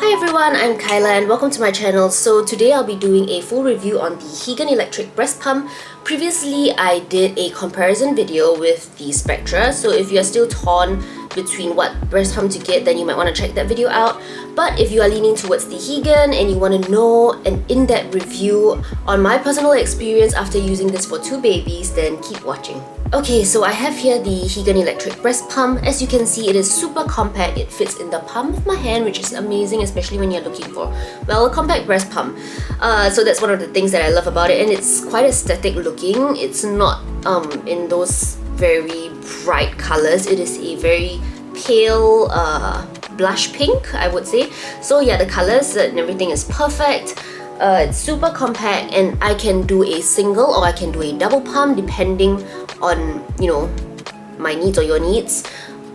Hi everyone, I'm Kyla and welcome to my channel. So today I'll be doing a full review on the Hegen electric breast pump. Previously I did a comparison video with the Spectra, so if you're still torn between what breast pump to get, then you might want to check that video out. But if you are leaning towards the Hegen and you want to know an in-depth review on my personal experience after using this for 2 babies, then keep watching. Okay, so I have here the Hegen electric breast pump. As you can see, it is super compact. It fits in the palm of my hand, which is amazing, especially when you're looking for, well, a compact breast pump. So that's one of the things that I love about it, and it's quite aesthetic looking. It's not in those very bright colors. It is a very pale blush pink, I would say. So yeah, the colors and everything is perfect. It's super compact, and I can do a single or I can do a double pump depending on, you know, my needs or your needs.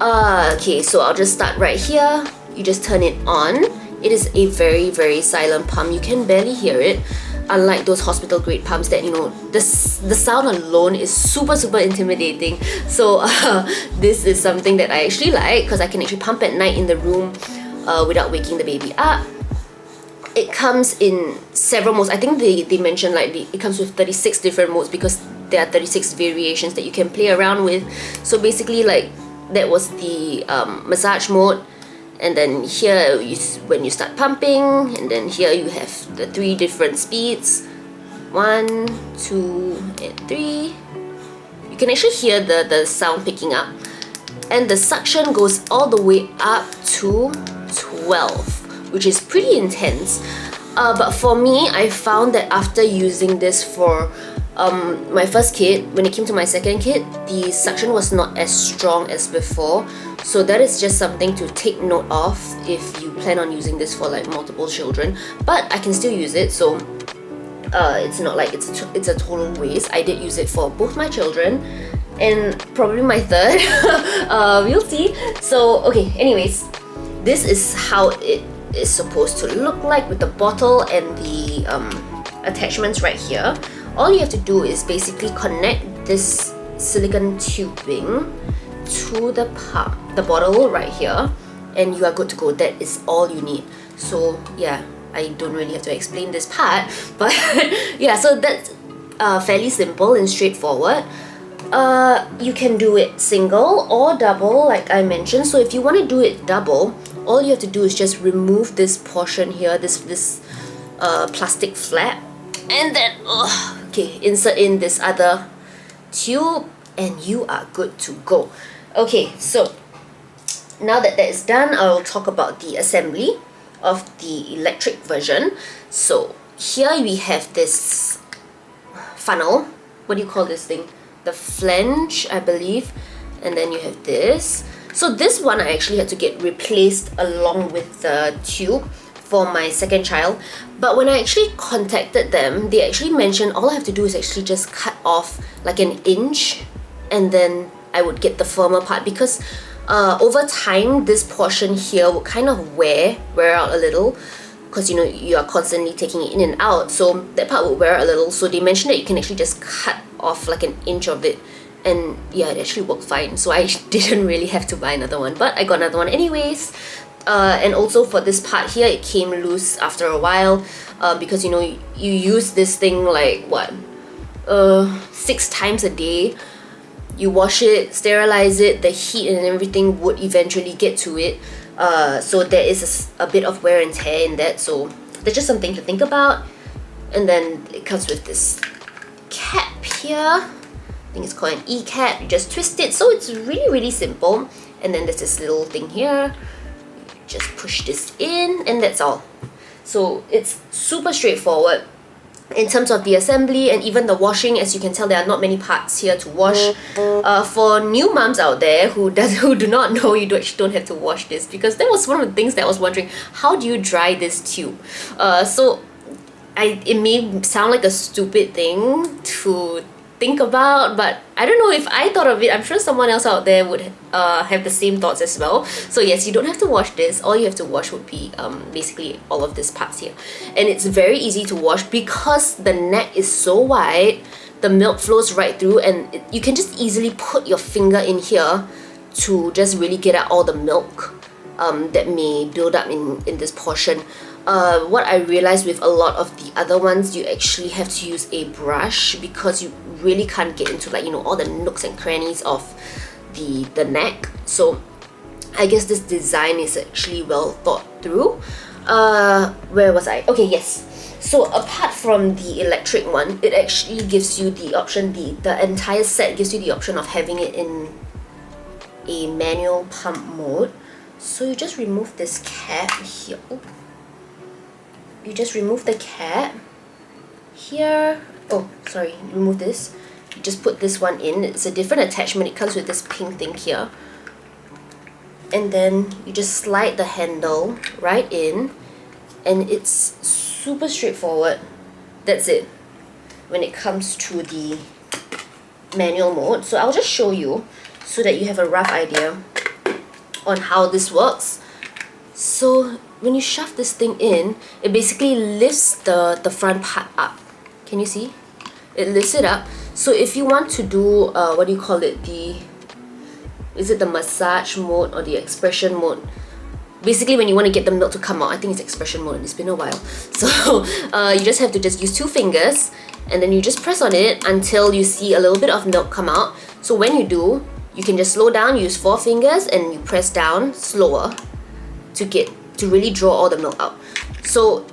Okay, so I'll just start right here. You just turn it on. It is a very silent pump. You can barely hear it, unlike those hospital grade pumps that, you know, the sound alone is super intimidating. So this is something that I actually like because I can actually pump at night in the room without waking the baby up. It comes in several modes. I think they mentioned like it comes with 36 different modes because there are 36 variations that you can play around with. So basically, like, that was the massage mode, and then here when you start pumping, and then here you have the 3 different speeds, 1, 2, and 3. You can actually hear the sound picking up, and the suction goes all the way up to 12, which is pretty intense. But for me, I found that after using this for my first kid, when it came to my second kid, the suction was not as strong as before. So that is just something to take note of if you plan on using this for like multiple children. But I can still use it, so it's not like it's a total waste. I did use it for both my children and probably my third. We'll see. So okay, anyways, this is how it is supposed to look like with the bottle and the attachments right here. All you have to do is basically connect this silicone tubing to the pump, the bottle right here, and you are good to go. That is all you need. So yeah, I don't really have to explain this part, but yeah, so that's fairly simple and straightforward. You can do it single or double, like I mentioned. So if you want to do it double, all you have to do is just remove this portion here, this plastic flap, and then okay, insert in this other tube, and you are good to go. Okay, so now that that is done, I'll talk about the assembly of the electric version. So here we have this funnel. What do you call this thing? The flange, I believe. And then you have this. So this one I actually had to get replaced along with the tube for my second child. But when I actually contacted them, they actually mentioned all I have to do is actually just cut off like an inch, and then I would get the firmer part, because over time this portion here will kind of wear out a little, because, you know, you are constantly taking it in and out, so that part will wear a little. So they mentioned that you can actually just cut off like an inch of it, and yeah, it actually worked fine. So I didn't really have to buy another one, but I got another one anyways. And also for this part here, it came loose after a while, because, you know, you use this thing like what, 6 times a day. You wash it, sterilize it, the heat and everything would eventually get to it. So there is a bit of wear and tear in that, so that's just something to think about. And then it comes with this cap here. I think it's called an eCap. You just twist it, so it's really simple. And then there's this little thing here. You just push this in, and that's all. So it's super straightforward in terms of the assembly and even the washing. As you can tell, there are not many parts here to wash. For new moms out there who do not know, you actually don't have to wash this, because that was one of the things that I was wondering, how do you dry this tube? So it may sound like a stupid thing to think about, but I don't know if I thought of it. I'm sure someone else out there would have the same thoughts as well. So yes, you don't have to wash this. All you have to wash would be basically all of these parts here, and it's very easy to wash because the neck is so wide. The milk flows right through, and you can just easily put your finger in here to just really get out all the milk. that may build up in this portion. What I realized with a lot of the other ones, you actually have to use a brush because you really can't get into, like, you know, all the nooks and crannies of the neck. So I guess this design is actually well thought through. Where was I? Okay, yes. So apart from the electric one, it actually gives you the option, the entire set gives you the option of having it in a manual pump mode. So you just remove this cap here. You just remove the cap here. Oh, sorry, remove this. You just put this one in. It's a different attachment. It comes with this pink thing here. And then you just slide the handle right in, and it's super straightforward. That's it when it comes to the manual mode. So I'll just show you so that you have a rough idea on how this works. So when you shove this thing in, it basically lifts the front part up. Can you see? It lifts it up. So if you want to do what do you call it, is it the massage mode or the expression mode? Basically, when you want to get the milk to come out, I think it's expression mode, it's been a while. So you just have to just use 2 fingers, and then you just press on it until you see a little bit of milk come out. So when you do, you can just slow down, use 4 fingers, and you press down slower to really draw all the milk out. So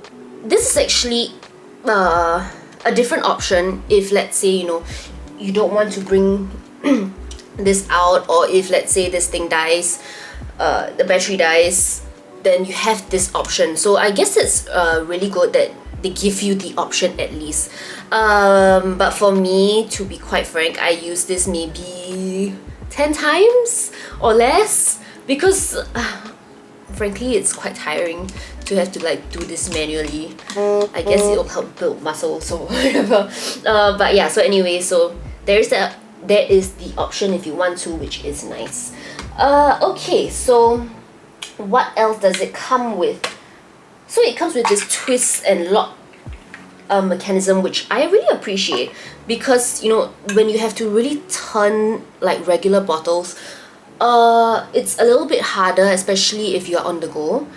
this is actually a different option if, let's say, you know, you don't want to bring this out, or if, let's say, this thing dies, the battery dies, then you have this option. So I guess it's really good that they give you the option at least. But for me, to be quite frank, I use this maybe 10 times or less because frankly it's quite tiring to have to like do this manually. I guess it'll help build muscle, so whatever. But yeah, so anyway, so there is the option if you want to, which is nice. Okay, so what else does it come with? So it comes with this twist and lock mechanism, which I really appreciate because, you know, when you have to really turn like regular bottles, it's a little bit harder, especially if you're on the go.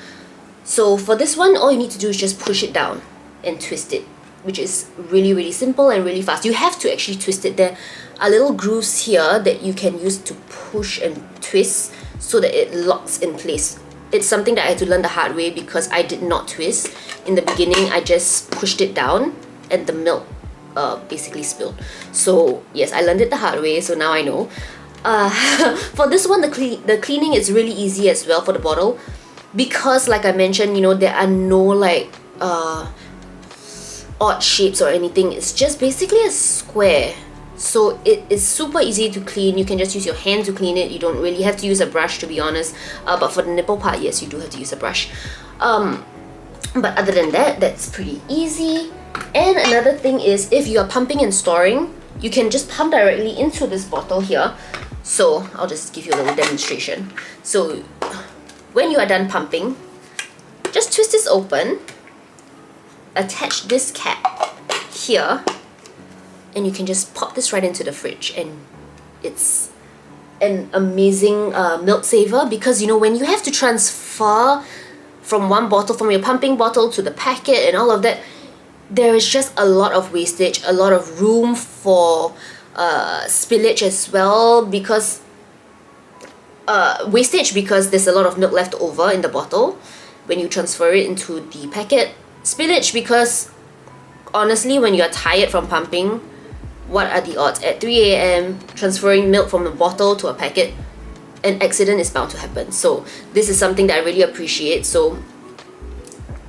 So for this one, all you need to do is just push it down and twist it, which is really, really simple and really fast. You have to actually twist it. There are little grooves here that you can use to push and twist so that it locks in place. It's something that I had to learn the hard way because I did not twist. In the beginning, I just pushed it down and the milk basically spilled. So yes, I learned it the hard way, so now I know. For this one, the cleaning is really easy as well for the bottle because, like I mentioned, you know, there are no like odd shapes or anything. It's just basically a square. So it is super easy to clean. You can just use your hand to clean it. You don't really have to use a brush, to be honest. But for the nipple part, yes, you do have to use a brush. But other than that, that's pretty easy. And another thing is, if you are pumping and storing, you can just pump directly into this bottle here. So I'll just give you a little demonstration. So when you are done pumping, just twist this open, attach this cap here, and you can just pop this right into the fridge, and it's an amazing milk saver because, you know, when you have to transfer from one bottle, from your pumping bottle to the packet and all of that, there is just a lot of wastage, a lot of room for spillage as well, because wastage because there's a lot of milk left over in the bottle when you transfer it into the packet. Spillage because honestly, when you're tired from pumping, what are the odds? At 3 a.m. transferring milk from a bottle to a packet, an accident is bound to happen. So this is something that I really appreciate. So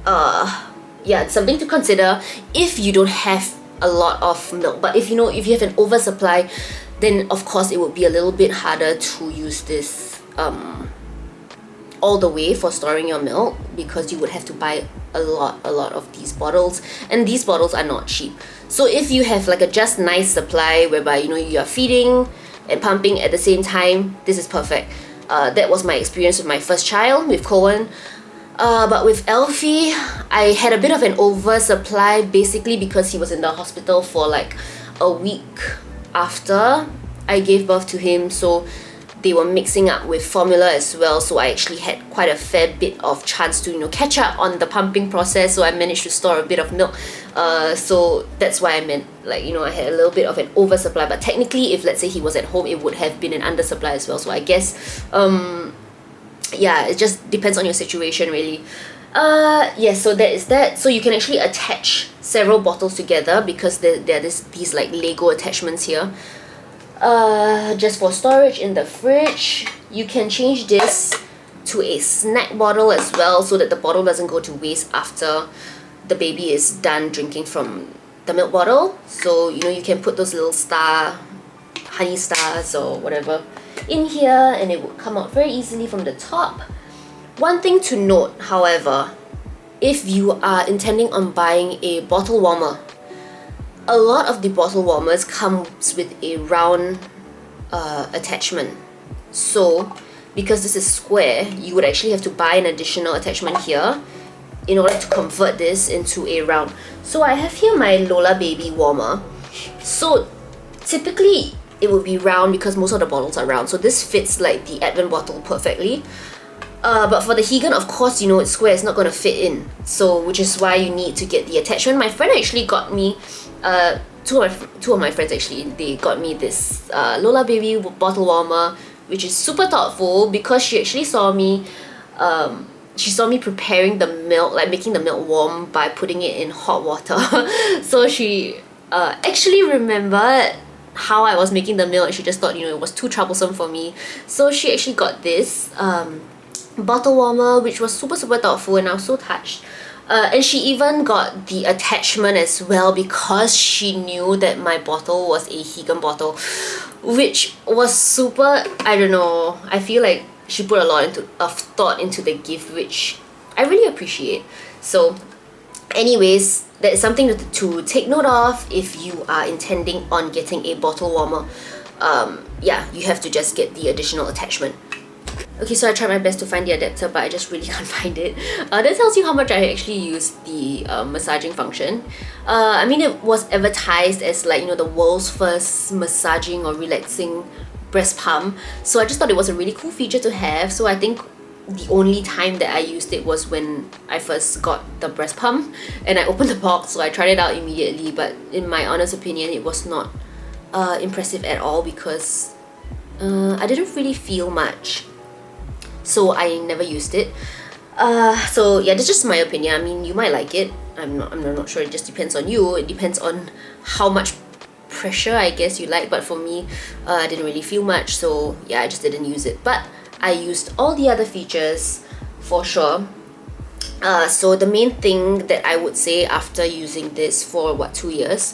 yeah, it's something to consider if you don't have a lot of milk. But if you know, if you have an oversupply, then of course it would be a little bit harder to use this all the way for storing your milk, because you would have to buy a lot of these bottles, and these bottles are not cheap. So if you have like a just nice supply whereby, you know, you are feeding and pumping at the same time, this is perfect. That was my experience with my first child, with Cohen. But with Elfie, I had a bit of an oversupply, basically because he was in the hospital for like a week after I gave birth to him. So they were mixing up with formula as well, so I actually had quite a fair bit of chance to, you know, catch up on the pumping process. So I managed to store a bit of milk, so that's why I meant, like, you know, I had a little bit of an oversupply. But technically, if let's say he was at home, it would have been an undersupply as well. So I guess yeah, it just depends on your situation, really. Yes, so that is that. So you can actually attach several bottles together because there are these like Lego attachments here. Just for storage in the fridge. You can change this to a snack bottle as well, so that the bottle doesn't go to waste after the baby is done drinking from the milk bottle. So, you know, you can put those little honey stars or whatever in here, and it would come out very easily from the top. One thing to note, however, if you are intending on buying a bottle warmer, a lot of the bottle warmers comes with a round attachment. So because this is square, you would actually have to buy an additional attachment here in order to convert this into a round. So I have here my Lola Baby warmer. So typically it would be round because most of the bottles are round. So this fits like the Advent bottle perfectly. But for the Hegen, of course, you know, it's square, it's not going to fit in. So, which is why you need to get the attachment. My friend actually got me, two of my friends actually, they got me this Lola Baby bottle warmer, which is super thoughtful because she actually saw me, preparing the milk, like making the milk warm by putting it in hot water. So she actually remembered how I was making the milk, and she just thought, you know, it was too troublesome for me. So she actually got this bottle warmer, which was super thoughtful, and I was so touched. And she even got the attachment as well because she knew that my bottle was a Hegen bottle, which was super, I don't know, I feel like she put a lot of thought into the gift, which I really appreciate. So anyways, that is something to take note of if you are intending on getting a bottle warmer. Yeah, you have to just get the additional attachment. Okay, so I tried my best to find the adapter, but I just really can't find it. That tells you how much I actually used the massaging function. I mean, it was advertised as like, you know, the world's first massaging or relaxing breast pump. So I just thought it was a really cool feature to have. So I think the only time that I used it was when I first got the breast pump and I opened the box, so I tried it out immediately. But in my honest opinion, it was not impressive at all because I didn't really feel much. So I never used it. So yeah, that's just my opinion. I mean, you might like it. I'm not sure. It just depends on you. It depends on how much pressure, I guess, you like. But for me, I didn't really feel much. So yeah, I just didn't use it. But I used all the other features for sure. So the main thing that I would say after using this for 2 years,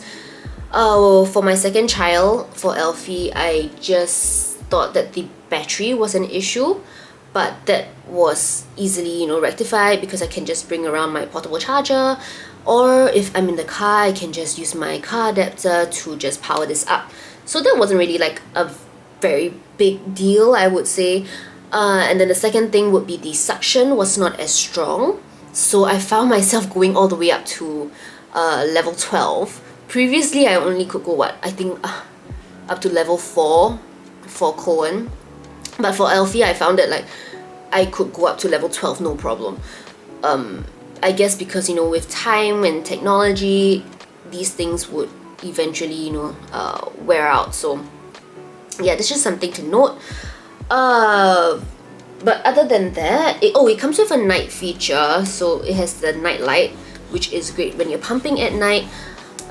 for my second child, for Elfie, I just thought that the battery was an issue. But that was easily, you know, rectified because I can just bring around my portable charger, or if I'm in the car, I can just use my car adapter to just power this up. So that wasn't really like a very big deal, I would say. And then the second thing would be the suction was not as strong. So I found myself going all the way up to level 12. Previously, I only could go, I think up to level 4 for Cohen. But for Elfie, I found that like I could go up to level 12 no problem. I guess because, you know, with time and technology, these things would eventually, you know, wear out. So yeah, this is just something to note. But other than that, it comes with a night feature. So it has the night light, which is great when you're pumping at night.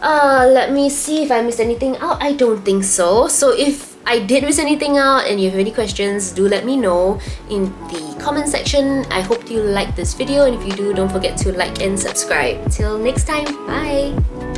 Let me see if I missed anything out. I don't think so. So if I did miss anything out and you have any questions, do let me know in the comment section. I hope you liked this video, and if you do, don't forget to like and subscribe. Till next time, bye!